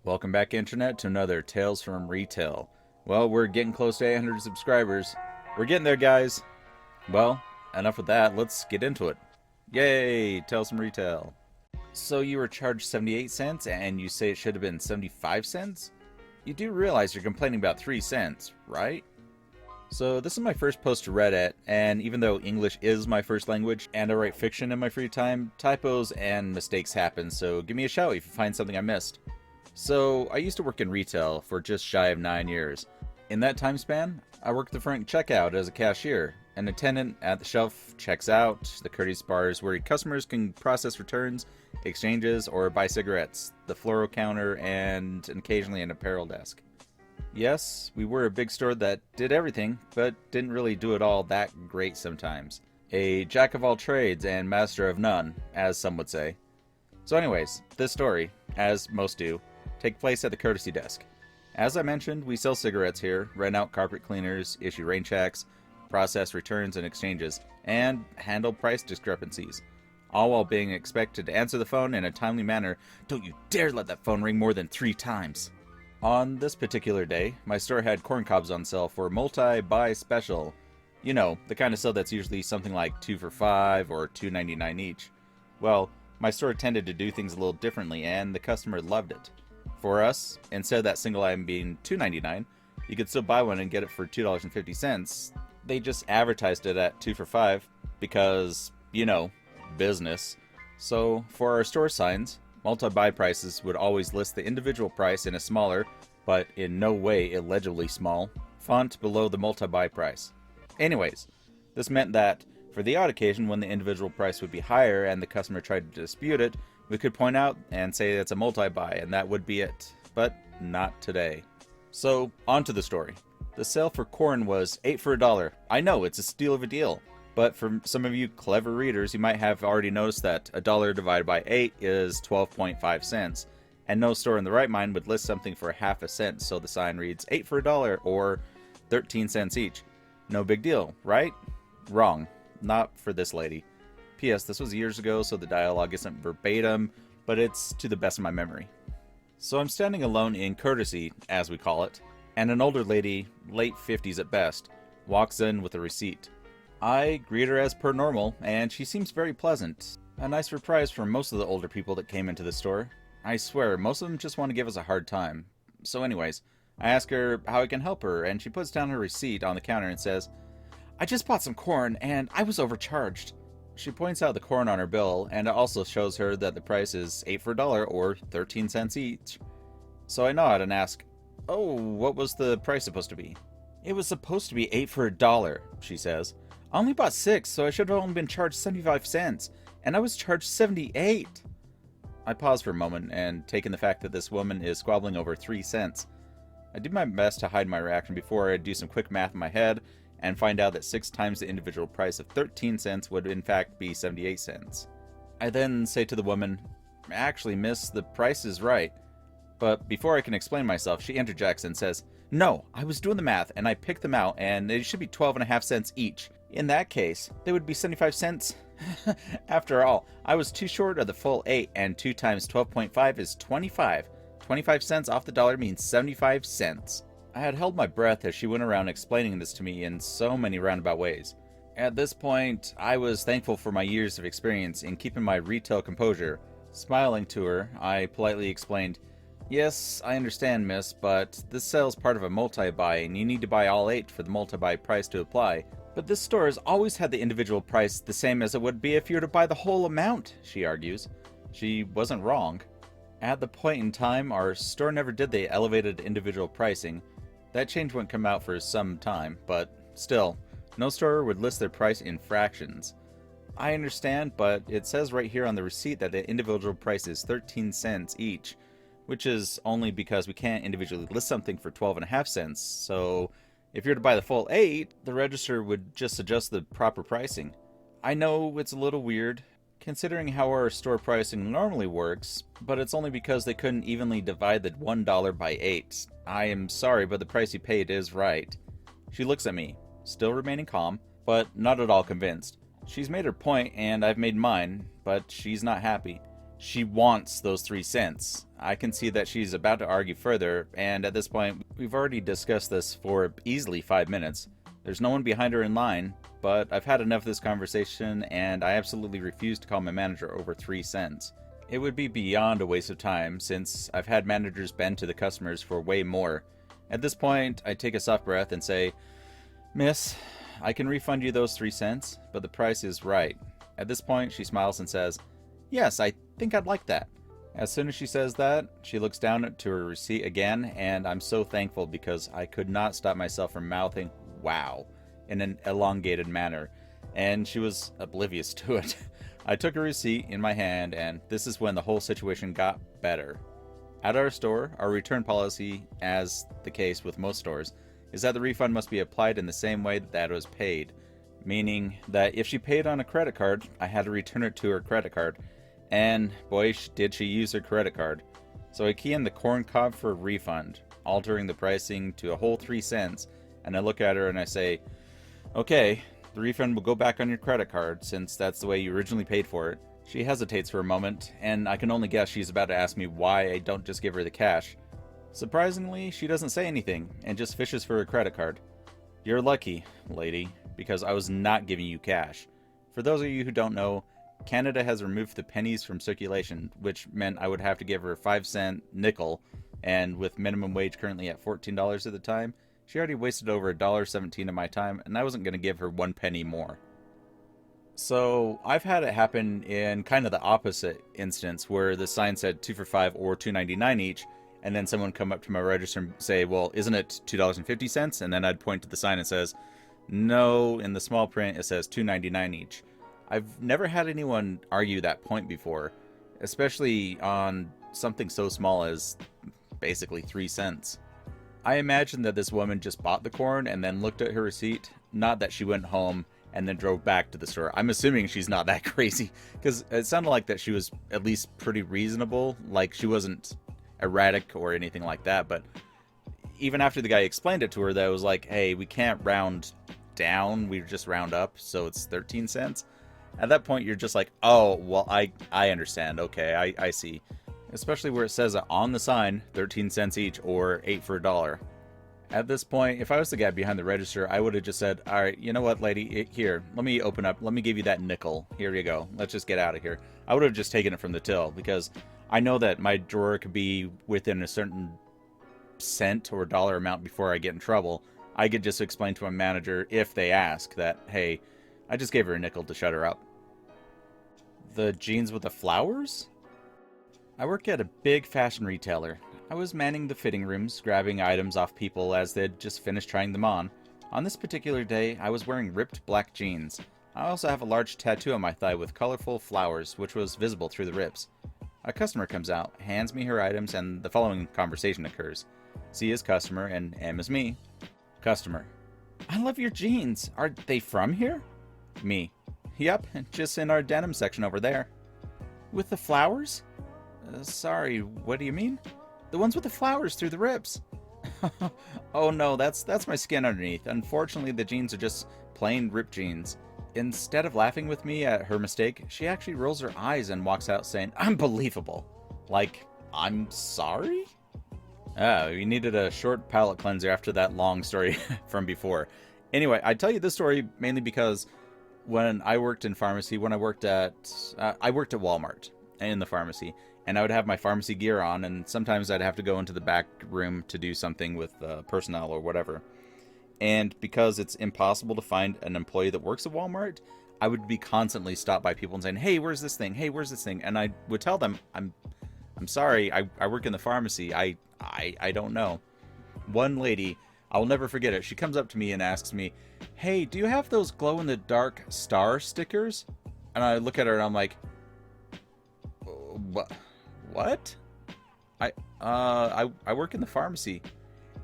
Welcome back, Internet, to another Tales from Retail. Well, we're getting close to 800 subscribers. We're getting there, guys. Well, enough with that. Let's get into it. Yay, Tales from Retail. So you were charged 78 cents and you say it should have been 75 cents? You do realize you're complaining about 3 cents, right? So this is my first post to Reddit, and even though English is my first language and I write fiction in my free time, typos and mistakes happen, so give me a shout if you find something I missed. So, I used to work in retail for just shy of 9 years. In that time span, I worked the front checkout as a cashier. An attendant at the shelf checks out, the courtesy bar is where customers can process returns, exchanges, or buy cigarettes, the floral counter, and occasionally an apparel desk. Yes, we were a big store that did everything, but didn't really do it all that great sometimes. A jack of all trades and master of none, as some would say. So anyways, this story, as most do, take place at the courtesy desk. As I mentioned, we sell cigarettes here, rent out carpet cleaners, issue rain checks, process returns and exchanges, and handle price discrepancies. All while being expected to answer the phone in a timely manner. Don't you dare let that phone ring more than 3 times. On this particular day, my store had corn cobs on sale for multi-buy special. You know, the kind of sale that's usually something like 2 for $5 or $2.99 each. Well, my store tended to do things a little differently, and the customer loved it. For us, instead of that single item being $2.99, you could still buy one and get it for $2.50. They just advertised it at 2 for $5 because, you know, business. So, for our store signs, multi-buy prices would always list the individual price in a smaller, but in no way illegibly small, font below the multi-buy price. Anyways, this meant that, for the odd occasion when the individual price would be higher and the customer tried to dispute it, we could point out and say it's a multi-buy and that would be it. But not today. So, on to the story. The sale for corn was 8 for $1. I know, it's a steal of a deal. But for some of you clever readers, you might have already noticed that $1 divided by 8 is 12.5 cents. And no store in the right mind would list something for half a cent, so the sign reads 8 for $1 or 13 cents each. No big deal, right? Wrong. Not for this lady. P.S. This was years ago, so the dialogue isn't verbatim, but it's to the best of my memory. So I'm standing alone in courtesy, as we call it, and an older lady, late 50s at best, walks in with a receipt. I greet her as per normal, and she seems very pleasant. A nice surprise for most of the older people that came into the store. I swear, most of them just want to give us a hard time. So anyways, I ask her how I can help her, and she puts down her receipt on the counter and says, "I just bought some corn, and I was overcharged." She points out the corn on her bill, and it also shows her that the price is 8 for $1 or 13 cents each. So I nod and ask, "Oh, what was the price supposed to be?" "It was supposed to be 8 for $1, she says. "I only bought 6, so I should have only been charged 75 cents, and I was charged 78. I pause for a moment, and taking the fact that this woman is squabbling over 3 cents, I do my best to hide my reaction before I do some quick math in my head, and find out that 6 times the individual price of 13 cents would in fact be 78 cents. I then say to the woman, "Actually, miss, the price is right." But before I can explain myself, she interjects and says, "No, I was doing the math, and I picked them out, and it should be 12.5 cents each. In that case, they would be 75 cents. After all, I was too short of the full 8, and 2 times 12.5 is 25. 25 cents off the dollar means 75 cents. I had held my breath as she went around explaining this to me in so many roundabout ways. At this point, I was thankful for my years of experience in keeping my retail composure. Smiling to her, I politely explained, "Yes, I understand, miss, but this sale's part of a multi-buy, and you need to buy all 8 for the multi-buy price to apply. But this store has always had the individual price the same as it would be if you were to buy the whole amount," she argues. She wasn't wrong. At the point in time, our store never did the elevated individual pricing. That change wouldn't come out for some time, but still, no store would list their price in fractions. I understand, but it says right here on the receipt that the individual price is 13 cents each, which is only because we can't individually list something for 12.5 cents, so if you're to buy the full 8, the register would just adjust the proper pricing. I know it's a little weird, considering how our store pricing normally works, but it's only because they couldn't evenly divide the $1 by 8. I am sorry, but the price you paid is right. She looks at me, still remaining calm, but not at all convinced. She's made her point, and I've made mine, but she's not happy. She wants those 3 cents. I can see that she's about to argue further, and at this point, we've already discussed this for easily 5 minutes. There's no one behind her in line, but I've had enough of this conversation, and I absolutely refuse to call my manager over 3 cents. It would be beyond a waste of time, since I've had managers bend to the customers for way more. At this point, I take a soft breath and say, "Miss, I can refund you those 3 cents, but the price is right." At this point, she smiles and says, "Yes, I think I'd like that." As soon as she says that, she looks down to her receipt again, and I'm so thankful because I could not stop myself from mouthing "wow" in an elongated manner, and she was oblivious to it. I took a receipt in my hand, and this is when the whole situation got better. At our store, our return policy, as the case with most stores, is that the refund must be applied in the same way that it was paid, meaning that if she paid on a credit card, I had to return it to her credit card, and boy did she use her credit card. So I key in the corn cob for a refund, altering the pricing to a whole 3 cents, and I look at her and I say, "Okay, the refund will go back on your credit card since that's the way you originally paid for it." She hesitates for a moment, and I can only guess she's about to ask me why I don't just give her the cash. Surprisingly, she doesn't say anything and just fishes for her credit card. "You're lucky, lady, because I was not giving you cash." For those of you who don't know, Canada has removed the pennies from circulation, which meant I would have to give her a 5-cent nickel, and with minimum wage currently at $14 at the time, she already wasted over $1.17 of my time, and I wasn't going to give her 1 penny more. So I've had it happen in kind of the opposite instance, where the sign said 2 for $5 or $2.99 each, and then someone come up to my register and say, "Well, isn't it $2.50? And then I'd point to the sign and says, "No, in the small print it says $2.99 each." I've never had anyone argue that point before, especially on something so small as basically 3 cents. I imagine that this woman just bought the corn and then looked at her receipt, not that she went home and then drove back to the store. I'm assuming she's not that crazy, because it sounded like that she was at least pretty reasonable, like she wasn't erratic or anything like that. But even after the guy explained it to her, that it was like, "Hey, we can't round down, we just round up, so it's 13 cents. At that point, you're just like, "Oh, well, I understand. Okay, I see." Especially where it says on the sign, 13 cents each or 8 for $1. At this point, if I was the guy behind the register, I would have just said, "All right, you know what, lady, here, let me open up, let me give you that nickel. Here you go. Let's just get out of here." I would have just taken it from the till, because I know that my drawer could be within a certain cent or dollar amount before I get in trouble. I could just explain to my manager, if they ask, that, "Hey, I just gave her a nickel to shut her up." The jeans with the flowers? I work at a big fashion retailer. I was manning the fitting rooms, grabbing items off people as they'd just finished trying them on. On this particular day, I was wearing ripped black jeans. I also have a large tattoo on my thigh with colorful flowers, which was visible through the rips. A customer comes out, hands me her items, and the following conversation occurs. C is customer, and M is me. Customer: "I love your jeans. Are they from here?" Me: "Yep, just in our denim section over there." "With the flowers?" Sorry, what do you mean?" "The ones with the flowers through the rips." "Oh no, that's my skin underneath. Unfortunately, the jeans are just plain ripped jeans." Instead of laughing with me at her mistake, she actually rolls her eyes and walks out saying, "Unbelievable." Like, I'm sorry? We needed a short palate cleanser after that long story from before. Anyway, I tell you this story mainly because when I worked in pharmacy, when I worked at Walmart in the pharmacy, and I would have my pharmacy gear on, and sometimes I'd have to go into the back room to do something with personnel or whatever. And because it's impossible to find an employee that works at Walmart, I would be constantly stopped by people and saying, "Hey, where's this thing? Hey, where's this thing?" And I would tell them, I'm sorry, I work in the pharmacy. I don't know. One lady, I'll never forget it. She comes up to me and asks me, "Hey, do you have those glow-in-the-dark star stickers?" And I look at her and I'm like, What? I work in the pharmacy."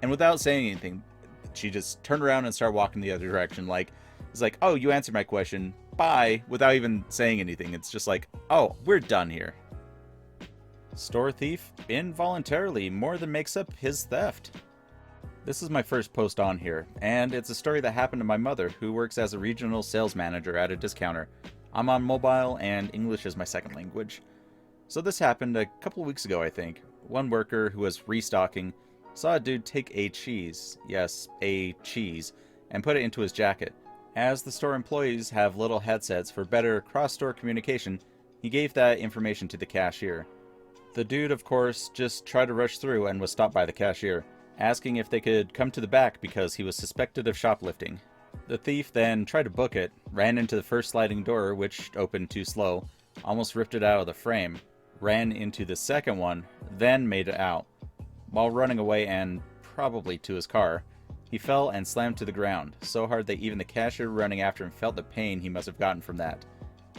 And without saying anything, she just turned around and started walking the other direction. Like, it's like, "Oh, you answered my question. Bye," without even saying anything. It's just like, "Oh, we're done here." Store thief involuntarily more than makes up his theft. This is my first post on here, and it's a story that happened to my mother, who works as a regional sales manager at a discounter. I'm on mobile, and English is my second language. So this happened a couple of weeks ago, I think. One worker who was restocking saw a dude take a cheese, yes, a cheese, and put it into his jacket. As the store employees have little headsets for better cross-store communication, he gave that information to the cashier. The dude, of course, just tried to rush through and was stopped by the cashier, asking if they could come to the back because he was suspected of shoplifting. The thief then tried to book it, ran into the first sliding door, which opened too slow, almost ripped it out of the frame, ran into the second one, then made it out. While running away and probably to his car, he fell and slammed to the ground, so hard that even the cashier running after him felt the pain he must have gotten from that.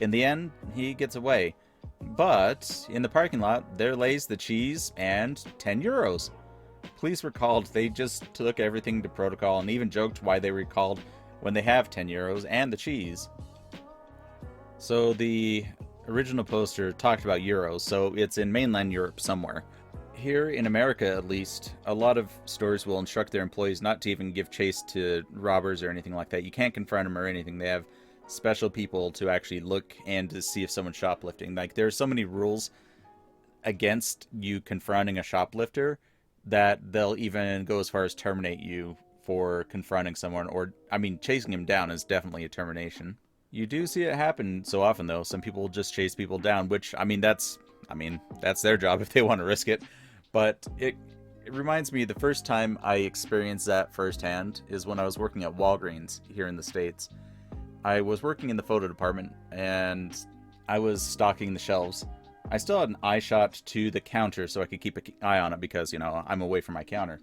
In the end, he gets away, but in the parking lot, there lays the cheese and 10 euros. Police were called. They just took everything to protocol and even joked why they were called when they have 10 euros and the cheese. So the original poster talked about euros, so it's in mainland Europe somewhere. Here in America, at least, a lot of stores will instruct their employees not to even give chase to robbers or anything like that. You can't confront them or anything. They have special people to actually look and to see if someone's shoplifting. Like, there are so many rules against you confronting a shoplifter that they'll even go as far as terminate you for confronting someone, or, I mean, chasing him down is definitely a termination. You do see it happen so often, though. Some people just chase people down, which, that's their job if they want to risk it. But it reminds me, the first time I experienced that firsthand is when I was working at Walgreens here in the States. I was working in the photo department, and I was stocking the shelves. I still had an eye shot to the counter so I could keep an eye on it because, I'm away from my counter.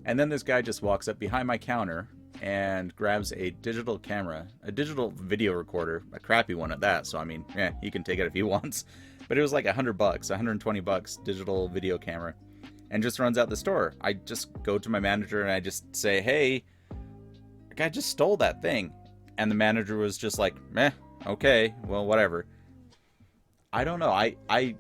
And then this guy just walks up behind my counter and grabs a digital camera, a digital video recorder, a crappy one at that, so he can take it if he wants. But it was like $100, $120 digital video camera, and just runs out the store. I just go to my manager and I just say, hey, the guy just stole that thing. And the manager was just like, meh, okay, well, whatever. I don't know. I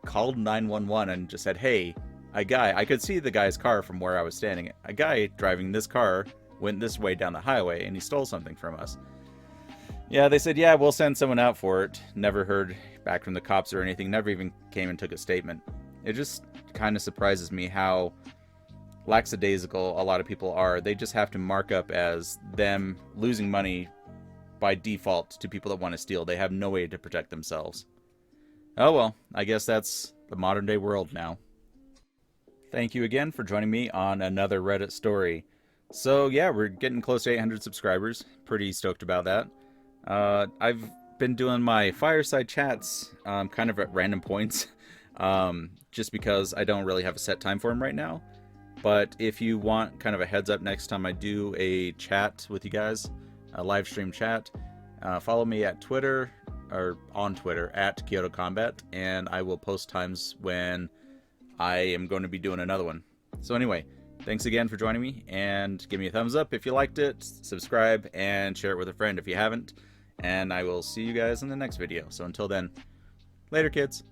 called 911 and just said, hey, I could see the guy's car from where I was standing. A guy driving this car went this way down the highway and he stole something from us. Yeah, they said, yeah, we'll send someone out for it. Never heard back from the cops or anything. Never even came and took a statement. It just kind of surprises me how lackadaisical a lot of people are. They just have to mark up as them losing money by default to people that want to steal. They have no way to protect themselves. Oh well, I guess that's the modern day world now. Thank you again for joining me on another Reddit story. So yeah, we're getting close to 800 subscribers. Pretty stoked about that. I've been doing my fireside chats kind of at random points, just because I don't really have a set time for them right now. But if you want kind of a heads up next time I do a chat with you guys, a live stream chat, follow me at Twitter, or on Twitter, at Kyoto Combat, and I will post times when I am going to be doing another one. So anyway, thanks again for joining me, and give me a thumbs up if you liked it, subscribe, and share it with a friend if you haven't, and I will see you guys in the next video. So until then, later kids!